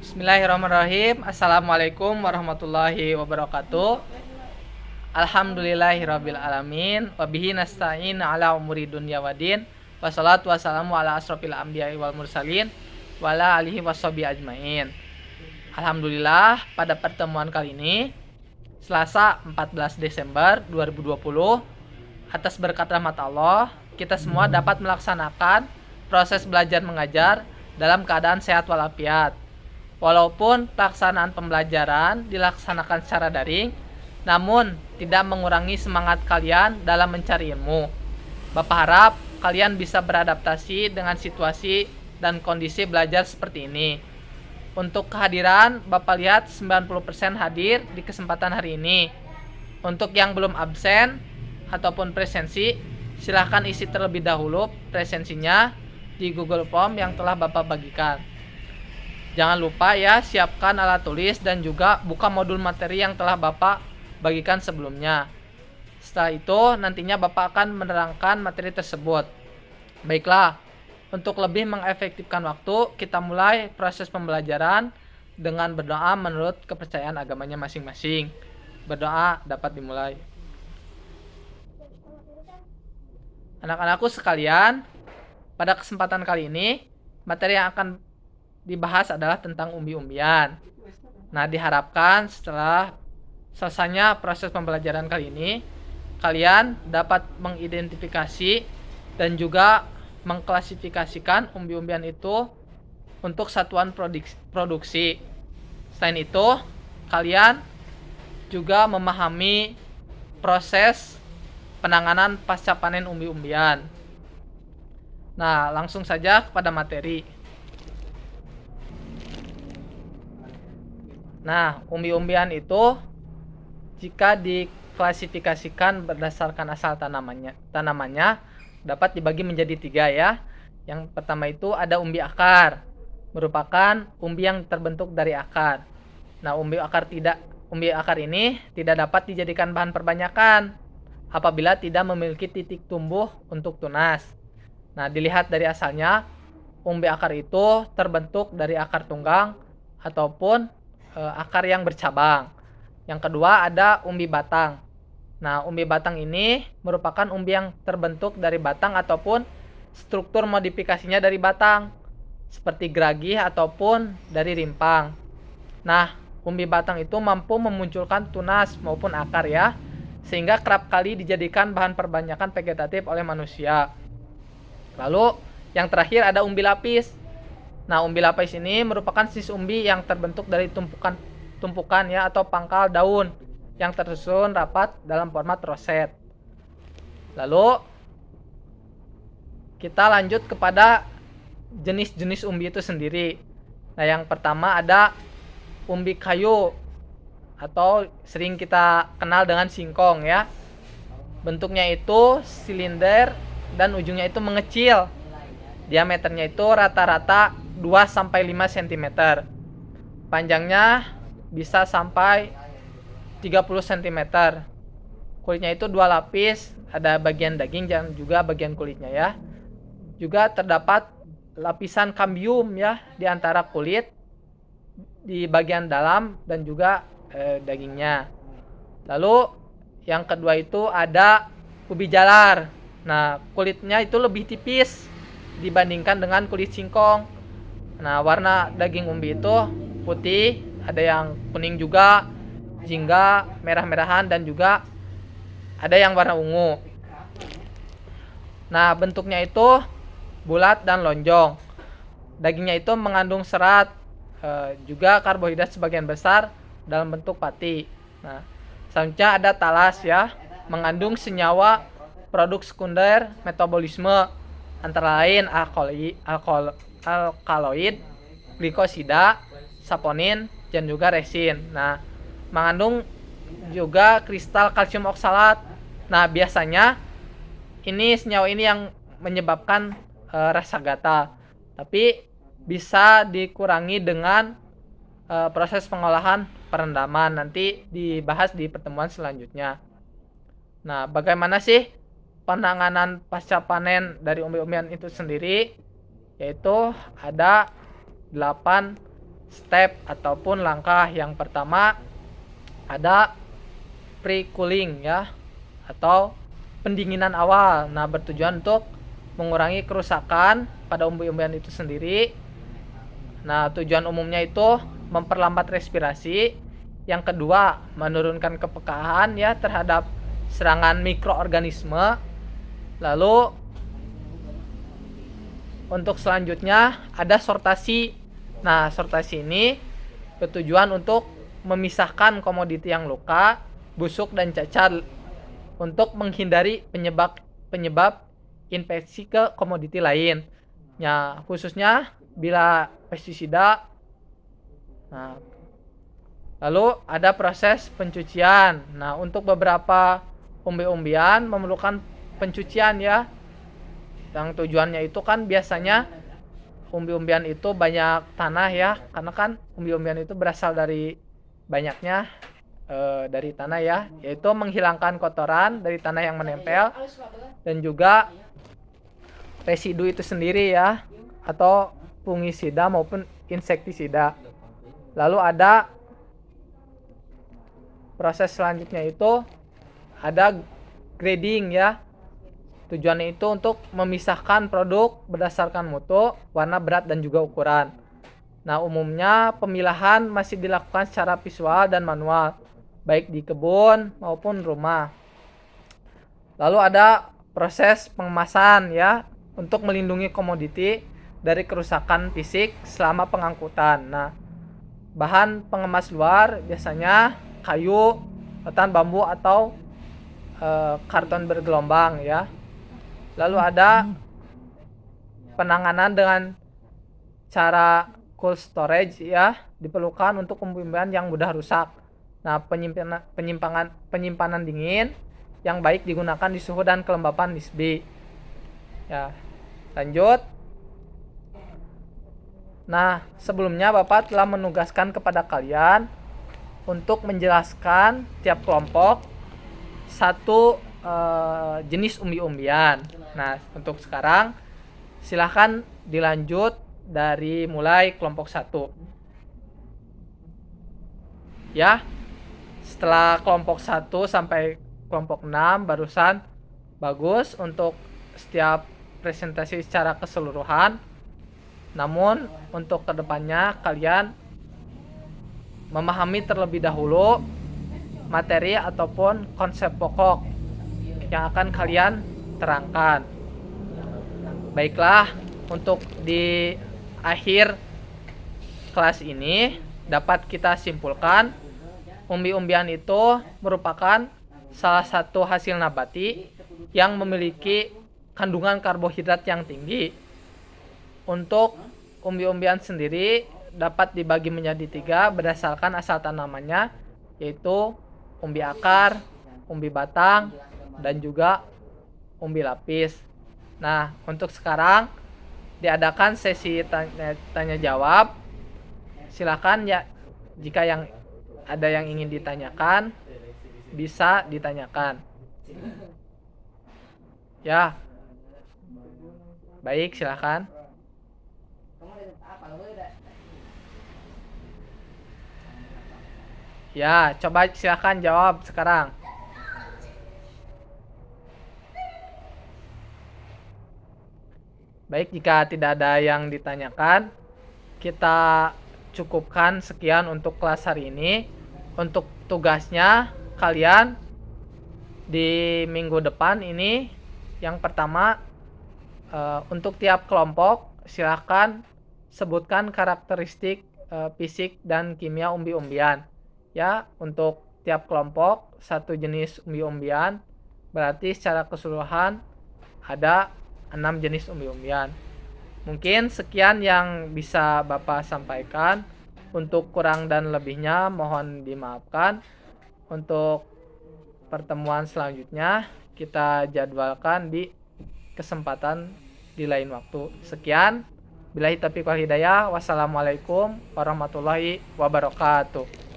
Bismillahirrahmanirrahim. Assalamualaikum warahmatullahi wabarakatuh. Alhamdulillahirabbil alamin. Wabihi nasta'in ala umuri dunya waddin. Wassalatu wassalamu ala asrofil anbiya'i wal mursalin wa ala alihi washabihi ajmain. Alhamdulillah, pada pertemuan kali ini Selasa 14 Desember 2020, atas berkat rahmat Allah, kita semua dapat melaksanakan proses belajar mengajar dalam keadaan sehat walafiat. Walaupun pelaksanaan pembelajaran dilaksanakan secara daring, namun tidak mengurangi semangat kalian dalam mencari ilmu. Bapak harap kalian bisa beradaptasi dengan situasi dan kondisi belajar seperti ini. Untuk kehadiran, Bapak lihat 90% hadir di kesempatan hari ini. Untuk yang belum absen ataupun presensi, silahkan isi terlebih dahulu presensinya di Google Form yang telah Bapak bagikan. Jangan lupa ya, siapkan alat tulis dan juga buka modul materi yang telah Bapak bagikan sebelumnya. Setelah itu, nantinya Bapak akan menerangkan materi tersebut. Baiklah, untuk lebih mengefektifkan waktu, kita mulai proses pembelajaran dengan berdoa menurut kepercayaan agamanya masing-masing. Berdoa dapat dimulai. Anak-anakku sekalian, pada kesempatan kali ini, materi yang akan dibahas adalah tentang umbi-umbian. Nah, diharapkan setelah selesainya proses pembelajaran kali ini, kalian dapat mengidentifikasi dan juga mengklasifikasikan umbi-umbian itu untuk satuan produksi. Selain itu, kalian juga memahami proses penanganan pasca panen umbi-umbian. Nah, langsung saja kepada materi. Nah, umbi-umbian itu jika diklasifikasikan berdasarkan asal tanamannya dapat dibagi menjadi 3 ya. Yang pertama itu ada umbi akar, merupakan umbi yang terbentuk dari akar. Nah, umbi akar ini tidak dapat dijadikan bahan perbanyakan apabila tidak memiliki titik tumbuh untuk tunas. Nah, dilihat dari asalnya, umbi akar itu terbentuk dari akar tunggang ataupun akar yang bercabang. Yang kedua ada umbi batang. Nah, umbi batang ini merupakan umbi yang terbentuk dari batang ataupun struktur modifikasinya dari batang, seperti geragih ataupun dari rimpang. Nah, umbi batang itu mampu memunculkan tunas maupun akar ya, sehingga kerap kali dijadikan bahan perbanyakan vegetatif oleh manusia. Lalu yang terakhir ada umbi lapis. Nah, umbi lapis ini merupakan jenis umbi yang terbentuk dari tumpukan ya atau pangkal daun yang tersusun rapat dalam format roset. Lalu kita lanjut kepada jenis-jenis umbi itu sendiri. Nah, yang pertama ada umbi kayu atau sering kita kenal dengan singkong ya. Bentuknya itu silinder dan ujungnya itu mengecil. Diameternya itu rata-rata 2-5 cm. Panjangnya bisa sampai 30 cm. Kulitnya itu 2 lapis, ada bagian daging dan juga bagian kulitnya ya. Juga terdapat lapisan kambium ya di antara kulit di bagian dalam dan juga dagingnya. Lalu yang kedua itu ada ubi jalar. Nah, kulitnya itu lebih tipis dibandingkan dengan kulit singkong. Nah, warna daging umbi itu putih, ada yang kuning juga, jingga, merah-merahan, dan juga ada yang warna ungu. Nah, bentuknya itu bulat dan lonjong. Dagingnya itu mengandung serat, juga karbohidrat sebagian besar dalam bentuk pati. Nah, selanjutnya ada talas ya, mengandung senyawa produk sekunder metabolisme antara lain alkaloid, glikosida, saponin, dan juga resin. Nah, mengandung juga kristal kalsium oksalat. Nah, biasanya senyawa ini yang menyebabkan rasa gatal. Tapi bisa dikurangi dengan proses pengolahan perendaman. Nanti dibahas di pertemuan selanjutnya. Nah, bagaimana sih penanganan pasca panen dari umbi-umbian itu sendiri? Yaitu ada 8 step ataupun langkah. Yang pertama ada pre-cooling ya, atau pendinginan awal. Nah, bertujuan untuk mengurangi kerusakan pada umbi-umbian itu sendiri. Nah, tujuan umumnya itu memperlambat respirasi. Yang kedua, menurunkan kepekaan ya terhadap serangan mikroorganisme. Lalu untuk selanjutnya ada sortasi. Nah, sortasi ini bertujuan untuk memisahkan komoditi yang luka, busuk dan cacat untuk menghindari penyebab infeksi ke komoditi lain. Ya, khususnya bila pestisida. Nah, lalu ada proses pencucian. Nah, untuk beberapa umbi-umbian memerlukan pencucian ya. Yang tujuannya itu kan biasanya umbi-umbian itu banyak tanah ya, karena kan umbi-umbian itu berasal dari banyaknya dari tanah ya, yaitu menghilangkan kotoran dari tanah yang menempel dan juga residu itu sendiri ya, atau fungisida maupun insektisida. Lalu ada proses selanjutnya itu ada grading ya. Tujuannya itu untuk memisahkan produk berdasarkan mutu, warna, berat, dan juga ukuran. Nah, umumnya pemilahan masih dilakukan secara visual dan manual, baik di kebun maupun rumah. Lalu ada proses pengemasan ya, untuk melindungi komoditi dari kerusakan fisik selama pengangkutan. Nah, bahan pengemas luar biasanya kayu, rotan bambu, atau karton bergelombang ya. Lalu ada penanganan dengan cara cold storage ya, diperlukan untuk umbi-umbian yang mudah rusak. Nah, penyimpanan dingin yang baik digunakan di suhu dan kelembapan nisbi. Ya, lanjut. Nah, sebelumnya Bapak telah menugaskan kepada kalian untuk menjelaskan tiap kelompok satu jenis umbi-umbian. Nah, untuk sekarang silahkan dilanjut dari mulai kelompok 1 ya. Setelah kelompok 1 sampai kelompok 6 barusan bagus untuk setiap presentasi secara keseluruhan. Namun untuk kedepannya kalian memahami terlebih dahulu materi ataupun konsep pokok yang akan kalian terangkan. Baiklah, untuk di akhir kelas ini dapat kita simpulkan umbi-umbian itu merupakan salah satu hasil nabati yang memiliki kandungan karbohidrat yang tinggi. Untuk umbi-umbian sendiri dapat dibagi menjadi 3 berdasarkan asal tanamannya, yaitu umbi akar, umbi batang, dan juga umbi lapis. Nah, untuk sekarang diadakan sesi tanya jawab. Silakan ya, jika ada yang ingin ditanyakan bisa ditanyakan. Ya. Baik, silakan. Ya, coba silakan jawab sekarang. Baik, jika tidak ada yang ditanyakan, kita cukupkan sekian untuk kelas hari ini. Untuk tugasnya kalian di minggu depan ini, yang pertama untuk tiap kelompok silakan sebutkan karakteristik fisik dan kimia umbi-umbian. Ya, untuk tiap kelompok satu jenis umbi-umbian, berarti secara keseluruhan ada 6 jenis umbi-umbian. Mungkin sekian yang bisa Bapak sampaikan. Untuk kurang dan lebihnya mohon dimaafkan. Untuk pertemuan selanjutnya kita jadwalkan di kesempatan di lain waktu. Sekian. Billahi taufiq wal hidayah. Wassalamualaikum warahmatullahi wabarakatuh.